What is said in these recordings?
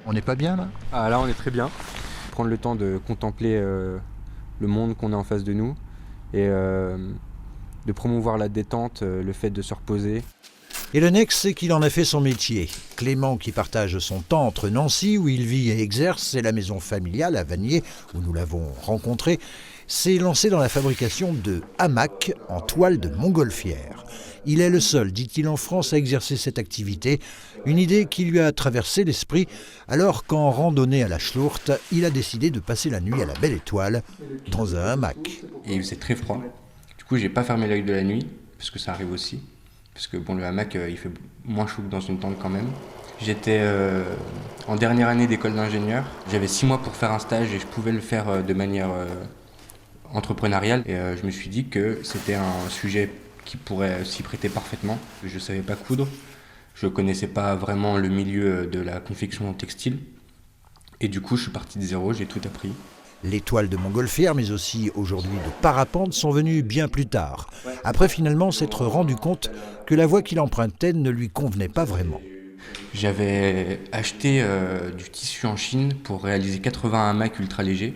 On n'est pas bien là? Ah là on est très bien. Prendre le temps de contempler le monde qu'on a en face de nous et de promouvoir la détente, le fait de se reposer. Et le next, c'est qu'il en a fait son métier. Clément, qui partage son temps entre Nancy, où il vit et exerce, et la maison familiale à Vanier, où nous l'avons rencontré, s'est lancé dans la fabrication de hamacs en toile de montgolfière. Il est le seul, dit-il, en France à exercer cette activité, une idée qui lui a traversé l'esprit alors qu'en randonnée à la Schlourte, il a décidé de passer la nuit à la Belle Étoile dans un hamac. Et il faisait très froid. Du coup, j'ai pas fermé l'œil de la nuit, parce que ça arrive aussi. Parce que bon, le hamac, il fait moins chaud que dans une tente quand même. J'étais en dernière année d'école d'ingénieur. J'avais 6 mois pour faire un stage et je pouvais le faire de manière entrepreneuriale. Et je me suis dit que c'était un sujet qui pourrait s'y prêter parfaitement. Je ne savais pas coudre. Je ne connaissais pas vraiment le milieu de la confection textile. Et du coup, je suis parti de zéro, j'ai tout appris. Les toiles de montgolfière, mais aussi aujourd'hui de parapente, sont venues bien plus tard, après finalement s'être rendu compte que la voie qu'il empruntait ne lui convenait pas vraiment. J'avais acheté du tissu en Chine pour réaliser 80 hamacs ultra légers,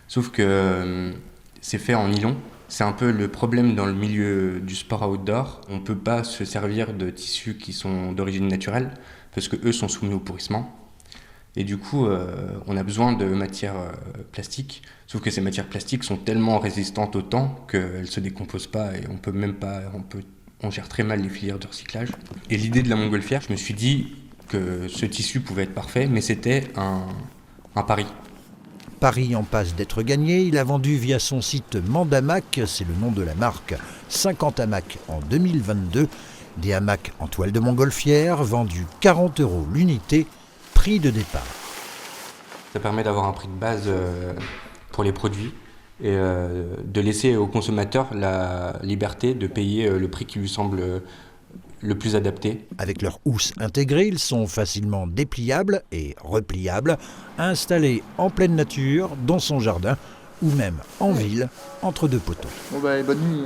sauf que c'est fait en nylon. C'est un peu le problème dans le milieu du sport outdoor. On ne peut pas se servir de tissus qui sont d'origine naturelle, parce qu'eux sont soumis au pourrissement. Et du coup, on a besoin de matières plastiques, sauf que ces matières plastiques sont tellement résistantes au temps qu'elles ne se décomposent pas et on gère très mal les filières de recyclage. Et l'idée de la montgolfière, je me suis dit que ce tissu pouvait être parfait, mais c'était un pari. Paris en passe d'être gagné, il a vendu via son site Mandamac, c'est le nom de la marque, 50 hamacs en 2022, des hamacs en toile de montgolfière, vendus 40 € l'unité, prix de départ. Ça permet d'avoir un prix de base pour les produits et de laisser au consommateur la liberté de payer le prix qui lui semble le plus adapté. Avec leur housse intégrée, ils sont facilement dépliables et repliables, installés en pleine nature, dans son jardin ou même en ville, entre deux poteaux. Bon bah bonne nuit.